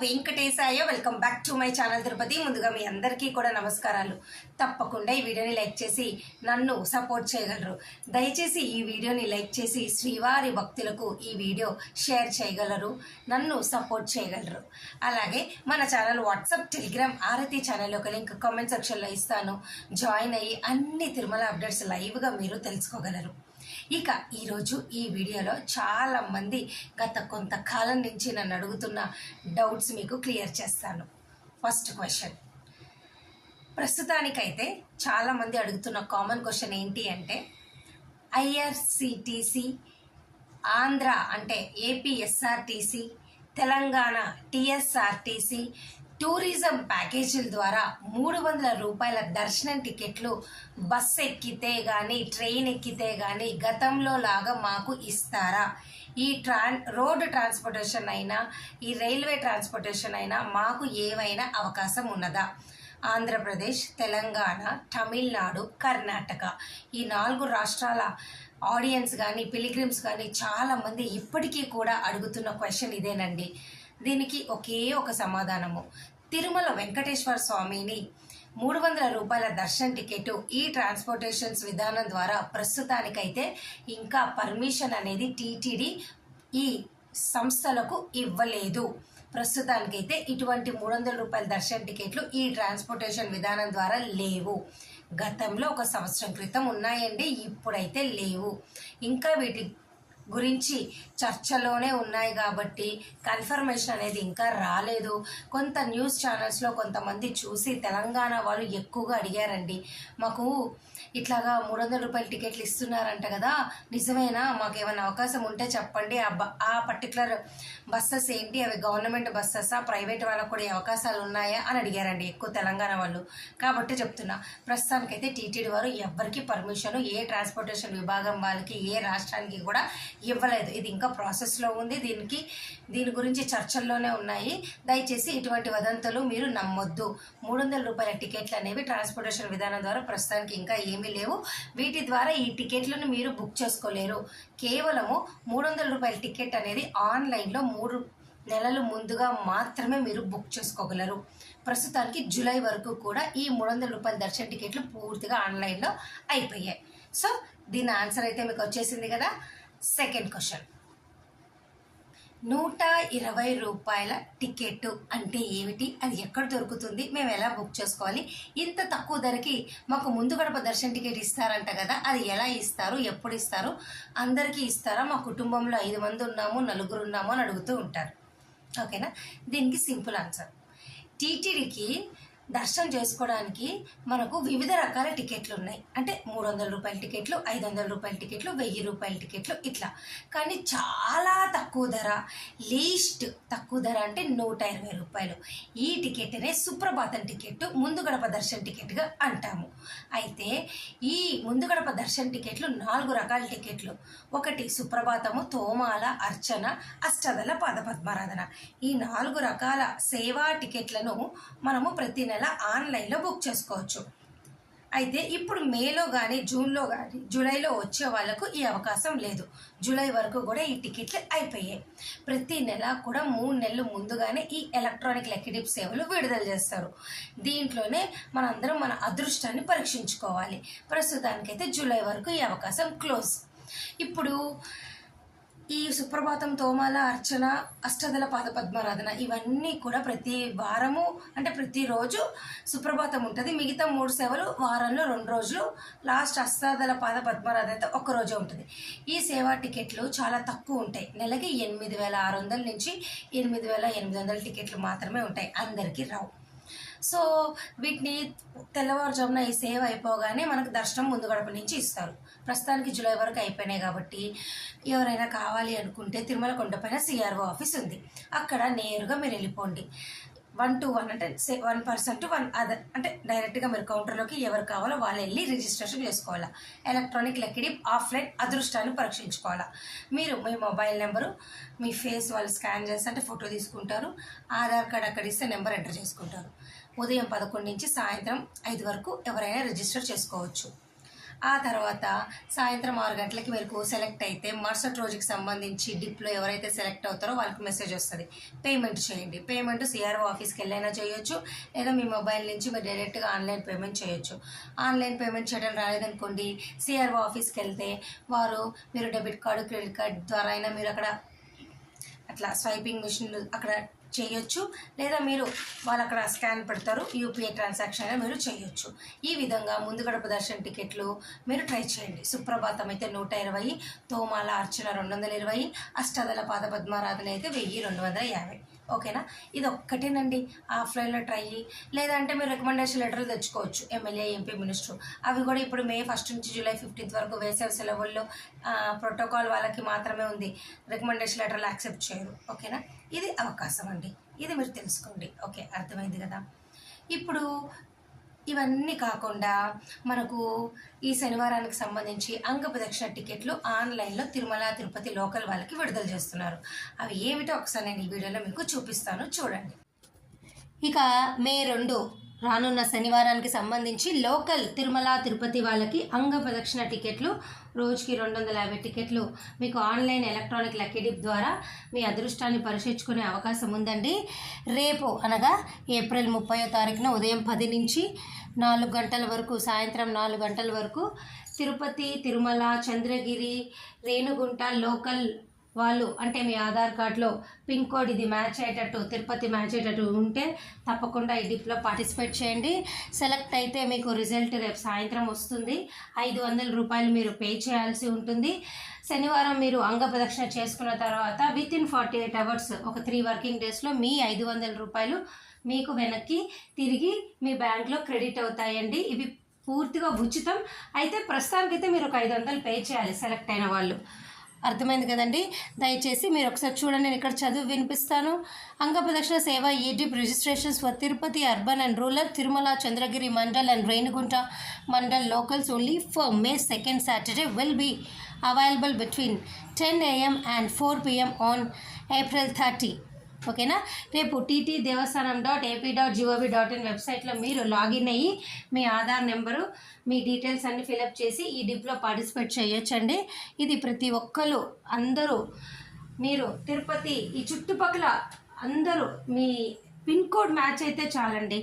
Venkatesaya. Welcome back to my channel Tirupati. ముందుగా మీ అందరికీ కూడా నమస్కారాలు. తప్పకుండా ఈ వీడియోని లైక్ చేసి నన్ను సపోర్ట్ చేయగలరు. దయచేసి ఈ వీడియోని లైక్ చేసి శ్రీవారి భక్తులకు ఈ వీడియో షేర్ చేయగలరు, నన్ను సపోర్ట్ చేయగలరు. అలాగే మన ఛానల్ వాట్సాప్, టెలిగ్రామ్, ఆరతి ఛానల్ ఒక లింక్ కామెంట్ సెక్షన్లో ఇస్తాను. జాయిన్ అయ్యి అన్ని తిరుమల అప్డేట్స్ లైవ్గా మీరు తెలుసుకోగలరు. ఇక ఈరోజు ఈ వీడియోలో చాలామంది గత కొంతకాలం నుంచి నన్ను అడుగుతున్న డౌట్స్ మీకు క్లియర్ చేస్తాను. ఫస్ట్ క్వశ్చన్, ప్రస్తుతానికైతే చాలామంది అడుగుతున్న కామన్ క్వశ్చన్ ఏంటి అంటే, ఐఆర్సిటిసి, ఆంధ్ర అంటే ఏపీఎస్ఆర్టీసీ, తెలంగాణ టీఎస్ఆర్టీసీ టూరిజం ప్యాకేజీల ద్వారా 300 రూపాయల దర్శనం టికెట్లు బస్ ఎక్కితే కానీ ట్రైన్ ఎక్కితే కానీ గతంలో లాగా మాకు ఇస్తారా? ఈ రోడ్డు ట్రాన్స్పోర్టేషన్ అయినా ఈ రైల్వే ట్రాన్స్పోర్టేషన్ అయినా మాకు ఏవైనా అవకాశం ఉన్నదా? ఆంధ్రప్రదేశ్, తెలంగాణ, తమిళనాడు, కర్ణాటక ఈ 4 రాష్ట్రాల ఆడియన్స్ కానీ పిలిగ్రిమ్స్ కానీ చాలామంది ఇప్పటికీ కూడా అడుగుతున్న క్వశ్చన్ ఇదేనండి. దీనికి ఒకే ఒక సమాధానము, తిరుమల వెంకటేశ్వర స్వామిని 300 రూపాయల దర్శన టికెట్ ఈ ట్రాన్స్పోర్టేషన్స్ విధానం ద్వారా ప్రస్తుతానికైతే ఇంకా పర్మిషన్ అనేది టీటీడీ ఈ సంస్థలకు ఇవ్వలేదు. ప్రస్తుతానికైతే ఇటువంటి 300 రూపాయల దర్శన టికెట్లు ఈ ట్రాన్స్పోర్టేషన్ విధానం ద్వారా లేవు. గతంలో 1 సంవత్సరం క్రితం ఉన్నాయండి, ఇప్పుడైతే లేవు. ఇంకా వీటి గురించి చర్చలోనే ఉన్నాయి కాబట్టి కన్ఫర్మేషన్ అనేది ఇంకా రాలేదు. కొంత న్యూస్ ఛానల్స్లో కొంతమంది చూసి తెలంగాణ వాళ్ళు ఎక్కువగా అడిగారండి, మాకు ఇట్లాగా 300 రూపాయల టికెట్లు ఇస్తున్నారంట కదా, నిజమేనా? మాకు ఏమైనా అవకాశం ఉంటే చెప్పండి. ఆ పర్టికులర్ బస్సెస్ ఏంటి, అవి గవర్నమెంట్ బస్సెసా, ప్రైవేట్ వాళ్ళకు కూడా అవకాశాలు ఉన్నాయా అని అడిగారండి ఎక్కువ తెలంగాణ వాళ్ళు. కాబట్టి చెప్తున్నా, ప్రస్తుతానికైతే టీటీడీ వారు ఎవ్వరికి పర్మిషన్ ఏ ట్రాన్స్పోర్టేషన్ విభాగం వాళ్ళకి ఏ రాష్ట్రానికి కూడా ఇవ్వలేదు. ఇది ఇంకా ప్రాసెస్లో ఉంది, దీని గురించి చర్చల్లోనే ఉన్నాయి. దయచేసి ఇటువంటి వదంతులు మీరు నమ్మొద్దు. 300 రూపాయల టికెట్లు అనేవి ట్రాన్స్పోర్టేషన్ విధానం ద్వారా ప్రస్తుతానికి ఇంకా ఏమీ లేవు. వీటి ద్వారా ఈ టికెట్లను మీరు బుక్ చేసుకోలేరు. కేవలము 300 రూపాయల టికెట్ అనేది ఆన్లైన్లో 3 నెలలు ముందుగా మాత్రమే మీరు బుక్ చేసుకోగలరు. ప్రస్తుతానికి జూలై వరకు కూడా ఈ 300 రూపాయల దర్శన టికెట్లు పూర్తిగా ఆన్లైన్లో అయిపోయాయి. సో దీని ఆన్సర్ అయితే మీకు వచ్చేసింది కదా. సెకండ్ క్వశ్చన్, 120 రూపాయల టికెట్ అంటే ఏమిటి, అది ఎక్కడ దొరుకుతుంది, మేము ఎలా బుక్ చేసుకోవాలి, ఇంత తక్కువ ధరకి మాకు ముందు గడప దర్శన టికెట్ ఇస్తారంట కదా, అది ఎలా ఇస్తారు, ఎప్పుడు ఇస్తారు, అందరికీ ఇస్తారా, మా కుటుంబంలో 5 మంది ఉన్నాము 4 ఉన్నాము అని అడుగుతూ ఉంటారు. ఓకేనా? దీనికి సింపుల్ ఆన్సర్, టీటీడీకి దర్శనం చేసుకోవడానికి మనకు వివిధ రకాల టికెట్లు ఉన్నాయి. అంటే 300 రూపాయల టికెట్లు, 500 రూపాయల టికెట్లు, 1000 రూపాయల టికెట్లు ఇట్లా. కానీ చాలా తక్కువ ధర, లీస్ట్ తక్కువ ధర అంటే 120 రూపాయలు. ఈ టికెట్నే సుప్రభాతం టికెట్, ముందు గడప దర్శన టికెట్గా అంటాము. అయితే ఈ ముందు గడప దర్శన టికెట్లు 4 రకాల టికెట్లు. ఒకటి సుప్రభాతము, తోమాల, అర్చన, అష్టదళ పాదపద్మారాధన. ఈ 4 రకాల సేవా టికెట్లను మనము ప్రతి నెల ఆన్లైన్లో బుక్ చేసుకోవచ్చు. అయితే ఇప్పుడు మేలో కానీ జూన్లో కానీ జూలైలో వచ్చే వాళ్ళకు ఈ అవకాశం లేదు. జూలై వరకు కూడా ఈ టికెట్లు అయిపోయాయి. ప్రతి నెల కూడా 3 నెలలు ముందుగానే ఈ ఎలక్ట్రానిక్ లెక్కిడిప్ సేవలు విడుదల చేస్తారు. దీంట్లోనే మనందరం మన అదృష్టాన్ని పరీక్షించుకోవాలి. ప్రస్తుతానికైతే జూలై వరకు ఈ అవకాశం క్లోజ్. ఇప్పుడు ఈ సుప్రభాతం, తోమాల, అర్చన, అష్టదళ పాదపద్మారాధన ఇవన్నీ కూడా ప్రతి వారము అంటే ప్రతిరోజు సుప్రభాతం ఉంటుంది. మిగతా 3 సేవలు వారంలో 2 రోజులు, లాస్ట్ అష్టదళ పాదపద్మారాధన 1 రోజే ఉంటుంది. ఈ సేవా టికెట్లు చాలా తక్కువ ఉంటాయి. నెలకి 8600 నుంచి 8800 టికెట్లు మాత్రమే ఉంటాయి, అందరికీ రావు. సో వీటిని తెల్లవారుజామున ఈ సేవ అయిపోగానే మనకు దర్శనం ముందు గడప నుంచి ఇస్తారు. ప్రస్తుతానికి జూలై వరకు అయిపోయినాయి కాబట్టి ఎవరైనా కావాలి అనుకుంటే తిరుమల కొండపైన సిఆర్ఓ ఆఫీస్ ఉంది, అక్కడ నేరుగా మీరు వెళ్ళిపోండి. 1 to 1 అంటే 1 person to 1 అదర్ అంటే డైరెక్ట్గా మీరు కౌంటర్లోకి ఎవరు కావాలో వాళ్ళు వెళ్ళి రిజిస్ట్రేషన్ చేసుకోవాలా. ఎలక్ట్రానిక్ లెక్కిడి ఆఫ్లైన్ అదృష్టాన్ని పరీక్షించుకోవాలా. మీరు మీ మొబైల్ నెంబరు, మీ ఫేస్ వాళ్ళు స్కాన్ చేస్తే అంటే ఫోటో తీసుకుంటారు, ఆధార్ కార్డ్ అక్కడ ఇస్తే నెంబర్ ఎంటర్ చేసుకుంటారు. ఉదయం 11 నుంచి సాయంత్రం 5 వరకు ఎవరైనా రిజిస్టర్ చేసుకోవచ్చు. ఆ తర్వాత సాయంత్రం 6 గంటలకి మీకు సెలెక్ట్ అయితే మరుసటి రోజుకి సంబంధించి డిప్లో ఎవరైతే సెలెక్ట్ అవుతారో వాళ్ళకి మెసేజ్ వస్తుంది, పేమెంట్ చేయండి. పేమెంట్ సిఆర్ఓ ఆఫీస్కి వెళ్ళైనా చేయొచ్చు, లేదా మీ మొబైల్ నుంచి మీరు డైరెక్ట్గా ఆన్లైన్ పేమెంట్ చేయొచ్చు. ఆన్లైన్ పేమెంట్ చేయడం రాలేదనుకోండి, సిఆర్ఓ ఆఫీస్కి వెళ్తే మీరు డెబిట్ కార్డు క్రెడిట్ కార్డు ద్వారా అయినా మీరు అక్కడ అట్లా స్వైపింగ్ మిషన్ అక్కడ చేయొచ్చు, లేదా వాళ్ళు అక్కడ స్కాన్ పెడతారు, యూపీఐ ట్రాన్సాక్షన్ అయినా మీరు చేయొచ్చు. ఈ విధంగా ముందు గడప దర్శన టికెట్లు మీరు ట్రై చేయండి. సుప్రభాతం అయితే 120, తోమాల అర్చన 220, అష్టాదళ పాద పద్మారాధన అయితే 1250. ఓకేనా? ఇది ఒక్కటేనండి. ఆఫ్లైన్లో ట్రై, లేదంటే మీరు రికమెండేషన్ లెటర్లు తెచ్చుకోవచ్చు, ఎమ్మెల్యే ఎంపీ మినిస్టర్. అవి కూడా ఇప్పుడు May 1 నుంచి July 15 వరకు వేసవి సెలవుల్లో ప్రోటోకాల్ వాళ్ళకి మాత్రమే ఉంది, రికమెండేషన్ లెటర్లు యాక్సెప్ట్ చేయరు. ఓకేనా? ఇది అవకాశం అండి, ఇది మీరు తెలుసుకోండి. ఓకే, అర్థమైంది కదా? ఇప్పుడు ఇవన్నీ కాకుండా మనకు ఈ శనివారానికి సంబంధించి అంగ ప్రదక్షిణ టికెట్లు ఆన్లైన్లో తిరుమల తిరుపతి లోకల్ వాళ్ళకి విడుదల చేస్తున్నారు. అవి ఏమిటో ఒకసారి నేను ఈ వీడియోలో మీకు చూపిస్తాను, చూడండి. ఇక May 2 రానున్న శనివారానికి సంబంధించి లోకల్ తిరుమల తిరుపతి వాళ్ళకి అంగ ప్రదక్షిణ టికెట్లు రోజుకి 250 టికెట్లు మీకు ఆన్లైన్ ఎలక్ట్రానిక్ లక్కీ డిప్ ద్వారా మీ అదృష్టాన్ని పరీక్షించుకునే అవకాశం ఉందండి. రేపు అనగా April 30వ తారీఖున ఉదయం 10 నుంచి 4 గంటల వరకు, సాయంత్రం 4 గంటల వరకు తిరుపతి, తిరుమల, చంద్రగిరి, రేణుగుంట లోకల్ వాళ్ళు, అంటే మీ ఆధార్ కార్డులో పిన్ కోడ్ ఇది మ్యాచ్ అయ్యేటట్టు, తిరుపతి మ్యాచ్ అయ్యేటట్టు ఉంటే తప్పకుండా ఈ డిప్లో పార్టిసిపేట్ చేయండి. సెలెక్ట్ అయితే మీకు రిజల్ట్ రేపు సాయంత్రం వస్తుంది. 500 రూపాయలు మీరు పే చేయాల్సి ఉంటుంది. శనివారం మీరు అంగ ప్రదక్షిణ చేసుకున్న తర్వాత వితిన్ 48 అవర్స్, ఒక 3 వర్కింగ్ డేస్లో మీ 500 రూపాయలు మీకు వెనక్కి తిరిగి మీ బ్యాంక్లో క్రెడిట్ అవుతాయండి. ఇవి పూర్తిగా ఉచితం. అయితే ప్రస్తుతానికైతే మీరు ఒక 500 పే చేయాలి సెలెక్ట్ అయిన వాళ్ళు. అర్థమైంది కదండి? దయచేసి మీరు ఒకసారి చూడండి, నేను ఇక్కడ చదువు వినిపిస్తాను. అంగ ప్రదక్షిణ సేవ ఈడిప్ registrations for Tirupati urban and rural, Tirumala, Chandragiri mandal and Renigunta mandal locals only for May 2nd Saturday will be available between 10 AM and 4 PM on April 30. ఓకేనా? రేపు ttdevastanam.ap.gov.in వెబ్సైట్లో మీరు లాగిన్ అయ్యి మీ ఆధార్ నెంబరు, మీ డీటెయిల్స్ అన్ని ఫిలప్ చేసి ఈ డిప్లో పార్టిసిపేట్ చేయొచ్చండి. ఇది ప్రతి ఒక్కరు, అందరూ మీరు తిరుపతి ఈ చుట్టుపక్కల అందరూ మీ పిన్ కోడ్ మ్యాచ్ అయితే చాలండి.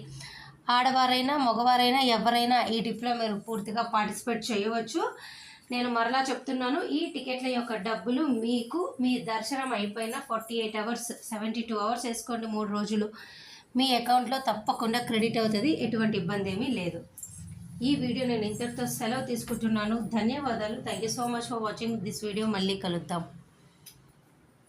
ఆడవారైనా మగవారైనా ఎవరైనా ఈ డిప్లో మీరు పూర్తిగా పార్టిసిపేట్ చేయవచ్చు. నేను మరలా చెప్తున్నాను, ఈ టికెట్ల యొక్క డబ్బులు మీకు మీ దర్శనం అయిపోయిన 48 అవర్స్, 72 అవర్స్ వేసుకోండి, 3 రోజులు మీ అకౌంట్లో తప్పకుండా క్రెడిట్ అవుతుంది. ఎటువంటి ఇబ్బంది ఏమీ లేదు. ఈ వీడియో నేను ఇంతటితో సెలవు తీసుకుంటున్నాను. ధన్యవాదాలు. Thank you so much for watching this video. మళ్ళీ కలుద్దాం.